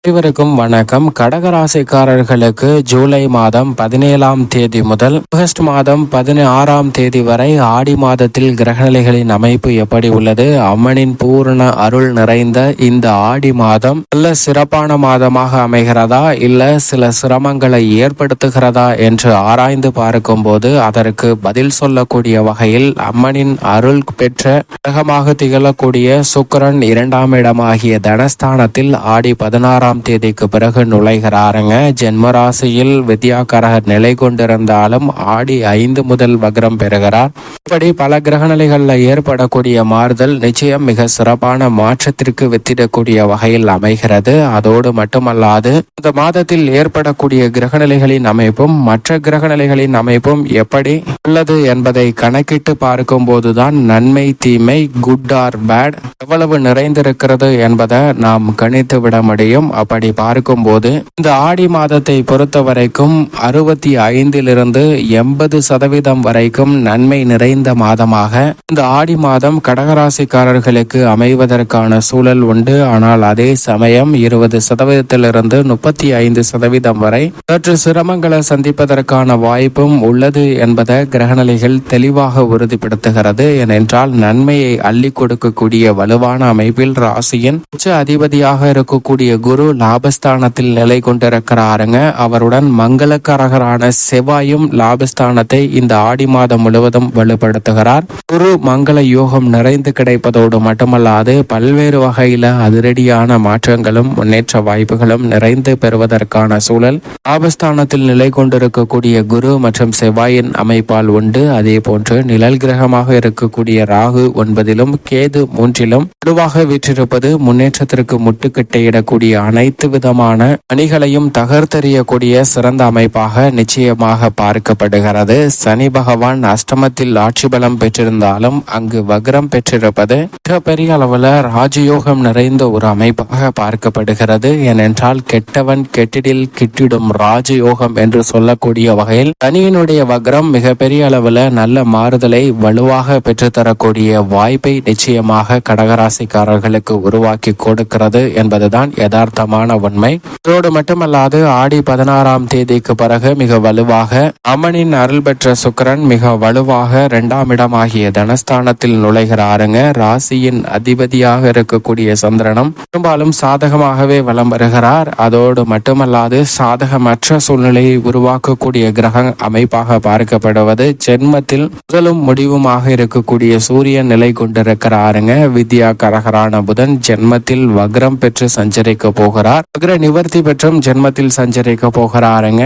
அனைவருக்கும் வணக்கம். கடகராசிக்காரர்களுக்கு ஜூலை மாதம் 17ஆம் தேதி முதல் ஆகஸ்ட் மாதம் 16ஆம் தேதி வரை ஆடி மாதத்தில் கிரகநிலைகளின் அமைப்பு எப்படி உள்ளது? அம்மனின் பூரண அருள் நிறைந்த இந்த ஆடி மாதம் நல்ல சிறப்பான மாதமாக அமைகிறதா, இல்ல சில சிரமங்களை ஏற்படுத்துகிறதா என்று ஆராய்ந்து பார்க்கும் போது அதற்கு பதில் சொல்லக்கூடிய வகையில் அம்மனின் அருள் பெற்ற கிரகமாக திகழக்கூடிய சுக்கிரன் 2ஆம் இடமாகிய தனஸ்தானத்தில் ஆடி 16ஆம் தேதிக்கு பிறகு நுழைகிறாருங்க. ஜென்மராசியில் வித்யாகரகர் நிலை கொண்டிருந்தாலும் ஆடி 5 முதல் வக்ரம் பெறுகிறார். இப்படி பல கிரகநிலைகள்ல ஏற்படக்கூடிய மாறுதல் நிச்சயம் மிக சிறப்பான மாற்றத்திற்கு வித்திடக்கூடிய வகையில் அமைகிறது. அதோடு மட்டுமல்லாது இந்த மாதத்தில் ஏற்படக்கூடிய கிரகநிலைகளின் அமைப்பும் மற்ற கிரகநிலைகளின் அமைப்பும் எப்படி உள்ளது என்பதை கணக்கிட்டு பார்க்கும் போதுதான் நன்மை தீமை, குட் ஆர் பேட் எவ்வளவு நிறைந்திருக்கிறது என்பதை நாம் கணித்து விட முடியும். அப்படி பார்க்கும்போது இந்த ஆடி மாதத்தை பொறுத்த வரைக்கும் 65 80% வரைக்கும் நன்மை நிறைந்த மாதமாக இந்த ஆடி மாதம் கடகராசிக்காரர்களுக்கு அமைவதற்கான சூழல் உண்டு. ஆனால் அதே சமயம் 20% 35% வரை சற்று சிரமங்களை சந்திப்பதற்கான வாய்ப்பும் உள்ளது என்பதை கிரகநிலைகள் தெளிவாக உறுதிப்படுத்துகிறது. ஏனென்றால் நன்மையை அள்ளி கொடுக்கக்கூடிய வலுவான அமைப்பில் ராசியின் உச்ச அதிபதியாக இருக்கக்கூடிய குரு லாபஸ்தானத்தில் நிலை கொண்டிருக்கிறாருங்க. அவருடன் மங்களக்காரகரான செவ்வாயும் லாபஸ்தானத்தை இந்த ஆடி மாதம் முழுவதும் வலுப்படுத்துகிறார். குரு மங்கள யோகம் நிறைந்து கிடைப்பதோடு மட்டுமல்லாது பல்வேறு வகையில அதிரடியான மாற்றங்களும் முன்னேற்ற வாய்ப்புகளும் நிறைந்து பெறுவதற்கான சூழல் லாபஸ்தானத்தில் நிலை கொண்டிருக்கக்கூடிய குரு மற்றும் செவ்வாயின் அமைப்பால் உண்டு. அதே போன்று நிழல் கிரகமாக இருக்கக்கூடிய ராகு 9லும் கேது 3லும் வலுவாக வீற்றிருப்பது முன்னேற்றத்திற்கு முட்டுக்கட்டையிடக்கூடிய அனைத்து விதமான அணிகளையும் தகர்த்தெறியக்கூடிய சிறந்த அமைப்பாக நிச்சயமாக பார்க்கப்படுகிறது. சனி பகவான் அஷ்டமத்தில் ஆட்சி பலம் பெற்றிருந்தாலும் அங்கு வக்ரம் பெற்றிருப்பது மிகப்பெரிய அளவுல ராஜயோகம் நிறைந்த ஒரு அமைப்பாக பார்க்கப்படுகிறது. ஏனென்றால் கெட்டவன் கெட்டிடில் கிட்டிடும் ராஜயோகம் என்று சொல்லக்கூடிய வகையில் சனியினுடைய வக்ரம் மிகப்பெரிய அளவுல நல்ல மாறுதலை வலுவாக பெற்றுத்தரக்கூடிய வாய்ப்பை நிச்சயமாக கடகராசிக்காரர்களுக்கு உருவாக்கி கொடுக்கிறது என்பதுதான் யதார்த்தமான உண்மை. இதோடு மட்டுமல்லாது ஆடி 16ஆம் தேதிக்கு பிறகு மிக வலுவாக அம்மனின் அருள் பெற்ற சுக்கிரன் மிக வலுவாக 2ஆம் இடமாகிய தனஸ்தானத்தில் நுழைகிறாருங்க. ராசியின் அதிபதியாக இருக்கக்கூடிய சந்திரனும் பெரும்பாலும் சாதகமாகவே வலம் வருகிறார். அதோடு மட்டுமல்லாது சாதகமற்ற சூழ்நிலையை உருவாக்கக்கூடிய கிரக அமைப்பாக பார்க்கப்படுவது ஜென்மத்தில் முதலும் முடிவுமாக இருக்கக்கூடிய சூரியன் நிலை கொண்டிருக்கிறாருங்க. வித்யா கரகரான புதன் ஜென்மத்தில் வக்ரம் பெற்று சஞ்சரிக்க போகிறார். வக்ர நிவர்த்தி பெற்றும் ஜென்மத்தில் சஞ்சரிக்க போகிறாருங்க.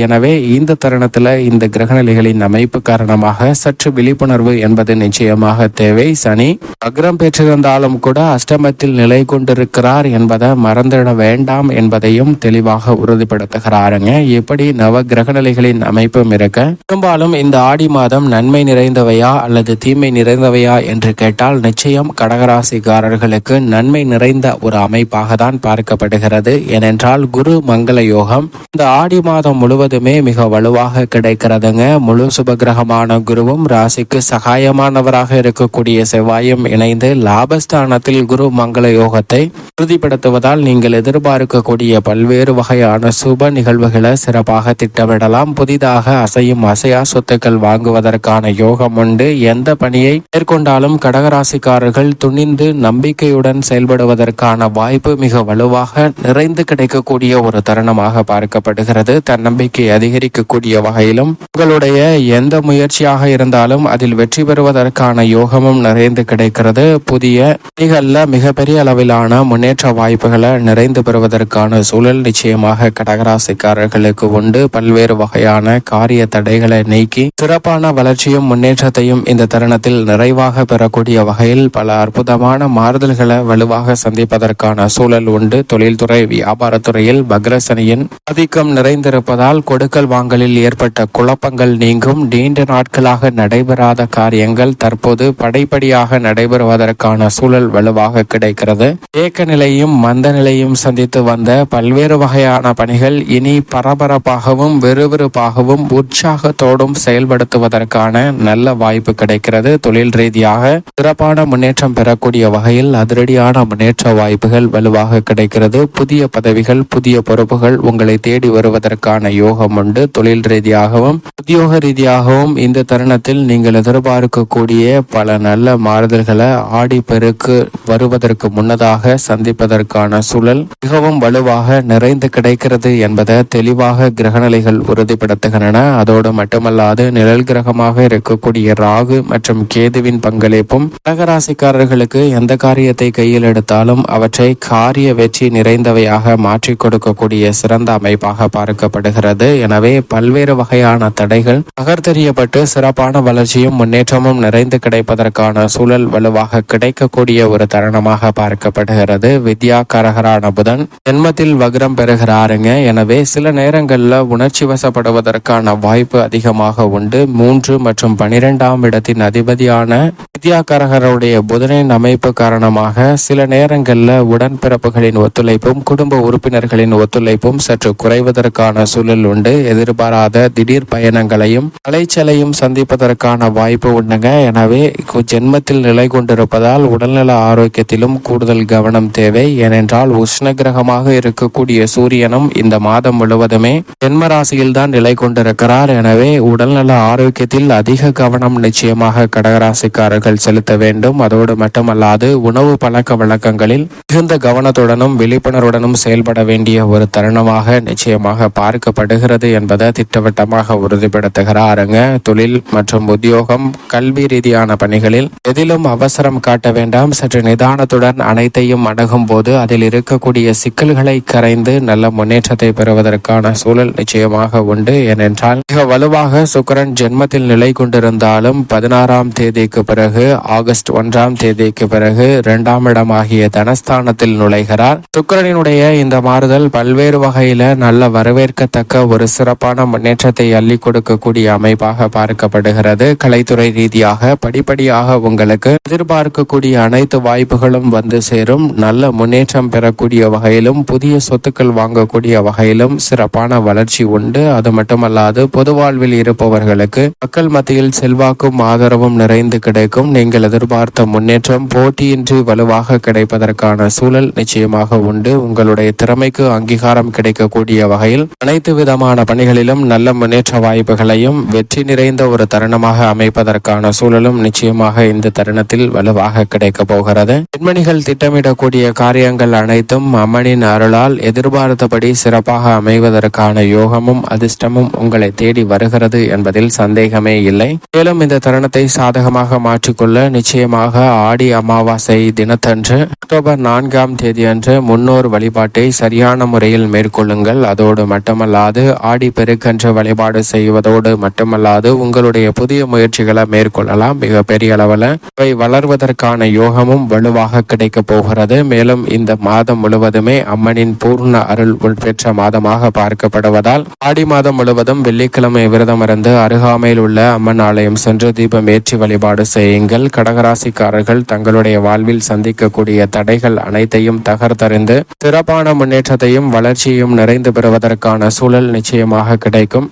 எனவே இந்த தருணத்துல இந்த கிரகநிலைகளின் அமைப்பு காரணமாக சற்று விழிப்புணர்வு என்பது நிச்சயமாக தேவை. சனி வக்ரம் பெற்றிருந்தாலும் கூட அஷ்டமத்தில் நிலை கொண்டிருக்கிறார் என்பதை மறந்துட வேண்டாம் என்பதையும் தெளிவாக உறுதிப்படுத்துகிறாருங்க. இப்படி நவ கிரகநிலைகளின் அமைப்பும் இருக்க பெரும்பாலும் இந்த ஆடி மாதம் நன்மை நிறைந்தவையா அல்லது தீமை நிறைந்தவையா என்று கேட்டால் நிச்சயம் கடகராசிக்காரர்களுக்கு நன்மை நிறைந்த ஒரு அமைப்பாக தான் பார்க்கப்படுகிறது. ஏனென்றால் குரு மங்கள யோகம் இந்த ஆடி மாதம் முழுவதுமே மிக வலுவாக கிடைக்கிறதுங்க. முழு சுபகிரகமான குருவும் ராசிக்கு சகாயமானவராக இருக்கக்கூடிய செவ்வாயும் இணைந்து லாபஸ்தானத்தில் குரு மங்கள யோகத்தை உறுதிப்படுத்துவதால் நீங்கள் எதிர்பார்க்கக்கூடிய பல்வேறு வகையான சுப நிகழ்வுகளை சிறப்பாக திட்டமிடலாம். புதிதாக அசையும் அசையா சொத்துக்கள் வாங்குவதற்கான யோகம் உண்டு. எந்த பணியை மேற்கொண்டாலும் கடகராசிக்காரர்கள் துணிந்து நம்பிக்கையுடன் செயல்படுவதற்கான வாய்ப்பு மிக வலுவாக நிறைந்து கிடைக்கக்கூடிய ஒரு தருணமாக பார்க்கப்படுகிறது. தன்னம்பிக்கை அதிகரிக்கக்கூடிய வகையிலும் உங்களுடைய எந்த முயற்சியாக இருந்தாலும் அதில் வெற்றி பெறுவதற்கான யோகமும் நிறைந்து கிடைக்கிறது. புதிய பணிகள்ல மிகப்பெரிய அளவிலான முன்னேற்ற வாய்ப்புகளை நிறைந்து பெறுவதற்கான சூழல் நிச்சயமாக கடகராசிக்காரர்களுக்கு உண்டு. பல்வேறு வகையான காரிய தடைகளை நீக்கி சிறப்பான வளர்ச்சியும் முன்னேற்றத்தையும் இந்த தருணத்தில் நிறைவாக பெறக்கூடிய வகையில் பல அற்புதமான மாறுதல்களை வலுவாக சந்திப்பதற்கான சூழல் உண்டு. தொழில்துறை வியாபாரத்துறையில் வக்ரசனியின் ஆதிக்கம் நிறைந்திருப்பதால் கொடுக்கல் வாங்கலில் ஏற்பட்ட குழப்பங்கள் நீங்கும். நீண்ட நாட்களாக நடைபெறாத காரியங்கள் தற்போது படிப்படியாக நடைபெறுவதற்கான சூழல் வலுவாக கிடைக்கிறது. ஏக்க நிலையும் மந்த நிலையும் சந்தித்து வந்த பல்வேறு வகையான பணிகள் இனி பரபரப்பாகவும் விறுவிறுப்பாகவும் உற்சாகத்தோடும் செயல்படுத்துவதற்கான நல்ல வாய்ப்பு கிடைக்கிறது. தொழில் ரீதியாக சிறப்பான முன்னேற்றம் பெறக்கூடிய வகையில் அதிரடியான முன்னேற்ற வாய்ப்புகள் வலுவாக கிடைக்கிறது. அதாவது புதிய பதவிகள், புதிய பொறுப்புகள் உங்களை தேடி வருவதற்கான யோகம் உண்டு. தொழில் ரீதியாகவும் உத்தியோக ரீதியாகவும் இந்த தருணத்தில் நீங்கள் எதிர்பார்க்கக்கூடிய பல நல்ல மாறுதல்களை ஆடி பெருக்கு வருவதற்கு முன்னதாக சந்திப்பதற்கான சூழல் மிகவும் வலுவாக நிறைந்து கிடைக்கிறது என்பதை தெளிவாக கிரகநிலைகள் உறுதிப்படுத்துகின்றன. அதோடு மட்டுமல்லாது நிழல் கிரகமாக இருக்கக்கூடிய ராகு மற்றும் கேதுவின் பங்களிப்பும் கடகராசிக்காரர்களுக்கு எந்த காரியத்தை கையில் எடுத்தாலும் அவற்றை காரிய வெற்றி நிறைந்தவையாக மாற்றிக் கொடுக்கக்கூடிய சிறந்த அமைப்பாக பார்க்கப்படுகிறது. எனவே பல்வேறு வகையான தடைகள் நகர்த்தெறியப்பட்டு சிறப்பான வளர்ச்சியும் முன்னேற்றமும் நிறைந்து கிடைப்பதற்கான சூழல் வலுவாக கிடைக்கக்கூடிய ஒரு தருணமாக பார்க்கப்படுகிறது. வித்யா கரகரான புதன் ஜென்மத்தில் வக்ரம் பெறுகிறாருங்க. எனவே சில நேரங்களில் உணர்ச்சி வசப்படுவதற்கான வாய்ப்பு அதிகமாக உண்டு. 3 மற்றும் 12ஆம் இடத்தின் அதிபதியான வித்யாகரகருடைய புதனின் அமைப்பு காரணமாக சில நேரங்களில் உடன்பிறப்புகளின் ஒத்துழைப்பும் குடும்ப உறுப்பினர்களின் ஒத்துழைப்பும் சற்று குறைவதற்கான சூழல் உண்டு. எதிர்பாராத திடீர் பயணங்களையும் அலைச்சலையும் சந்திப்பதற்கான வாய்ப்பு உண்டுங்க. எனவே ஜென்மத்தில் நிலை கொண்டிருப்பதால் உடல்நல ஆரோக்கியத்திலும் கூடுதல் கவனம் தேவை. ஏனென்றால் உஷ்ண கிரகமாக இருக்கக்கூடிய சூரியனும் இந்த மாதம் முழுவதுமே ஜென்ம ராசியில் தான் நிலை கொண்டிருக்கிறார். எனவே உடல்நல ஆரோக்கியத்தில் அதிக கவனம் நிச்சயமாக கடகராசிக்காரர்கள் செலுத்த வேண்டும். அதோடு மட்டுமல்லாது உணவு பழக்க வழக்கங்களில் மிகுந்த கவனத்துடனும் விழிப்புணர்வுடனும் செயல்பட வேண்டிய ஒரு தருணமாக நிச்சயமாக பார்க்கப்படுகிறது என்பதை திட்டவட்டமாக உறுதிப்படுத்துகிறாருங்க. தொழில் மற்றும் உத்தியோகம், கல்வி ரீதியான பணிகளில் எதிலும் அவசரம் காட்ட வேண்டாம். சற்று நிதானத்துடன் அனைத்தையும் அணுகும் போது அதில் இருக்கக்கூடிய சிக்கல்களை கரைந்து நல்ல முன்னேற்றத்தை பெறுவதற்கான சூழல் நிச்சயமாக உண்டு. ஏனென்றால் மிக வலுவாக சுக்கிரன் ஜென்மத்தில் நிலை கொண்டிருந்தாலும் 16ஆம் தேதிக்கு பிறகு ஆகஸ்ட் 1ஆம் தேதிக்கு பிறகு 2ஆம் இடமாகிய தனஸ்தானத்தில் நுழைகிறார். சுக்கிரனினுடைய இந்த மாறுதல் பல்வேறு வகையில நல்ல வரவேற்கத்தக்க ஒரு சிறப்பான முன்னேற்றத்தை அள்ளி கொடுக்கக்கூடிய அமைப்பாக பார்க்கப்படுகிறது. கலைத்துறை ரீதியாக படிப்படியாக உங்களுக்கு எதிர்பார்க்கக்கூடிய அனைத்து வாய்ப்புகளும் வந்து சேரும். நல்ல முன்னேற்றம் பெறக்கூடிய வகையிலும் புதிய சொத்துக்கள் வாங்கக்கூடிய வகையிலும் சிறப்பான வளர்ச்சி உண்டு. அது மட்டுமல்லாது பொது வாழ்வில் இருப்பவர்களுக்கு மக்கள் மத்தியில் செல்வாக்கும் ஆதரவும் நிறைந்து கிடைக்கும். நீங்கள் எதிர்பார்த்த முன்னேற்றம் போட்டியின்றி வலுவாக கிடைப்பதற்கான சூழல் நிச்சயமாக உண்டு. உங்களுடைய திறமைக்கு அங்கீகாரம் கிடைக்கக்கூடிய வகையில் அனைத்து விதமான பணிகளிலும் நல்ல முன்னேற்ற வாய்ப்புகளையும் வெற்றி நிறைந்த ஒரு தருணமாக அமைப்பதற்கான சூழலும் நிச்சயமாக இந்த தருணத்தில் வலுவாக கிடைக்க போகிறது. பெண்மணிகள் திட்டமிடக்கூடிய காரியங்கள் அனைத்தும் அம்மனின் அருளால் எதிர்பார்த்தபடி சிறப்பாக அமைவதற்கான யோகமும் அதிர்ஷ்டமும் உங்களை தேடி வருகிறது என்பதில் சந்தேகமே இல்லை. மேலும் இந்த தருணத்தை சாதகமாக மாற்றிக்கொள்ள நிச்சயமாக ஆடி அமாவாசை தினத்தன்று அக்டோபர் 4ஆம் தேதி அன்று முன்னோர் வழிபாட்டை சரியான முறையில் மேற்கொள்ளுங்கள். அதோடு மட்டுமல்லாது ஆடி பெருக்கன்று வழிபாடு செய்வதோடு மட்டுமல்லாது உங்களுடைய புதிய முயற்சிகளை மேற்கொள்ளலாம். மிக பெரிய அளவில் அவை வளர்வதற்கான யோகமும் வலுவாக கிடைக்க போகிறது. மேலும் இந்த மாதம் முழுவதுமே அம்மனின் பூர்ண அருள் உள்பெற்ற மாதமாக பார்க்கப்படுவதால் ஆடி மாதம் முழுவதும் வெள்ளிக்கிழமை விரதம் இருந்து அருகாமையில் உள்ள அம்மன் ஆலயம் சென்று தீபம் ஏற்றி வழிபாடு செய்யுங்கள். கடகராசிக்காரர்கள் தங்களுடைய வாழ்வில் சந்திக்கக்கூடிய தடைகள் அனைத்தையும் தகர்த்தறிந்து சிறப்பான முன்னேற்றத்தையும் வளர்ச்சியையும் நிறைந்து பெறுவதற்கான சூழல் நிச்சயமாக கிடைக்கும்.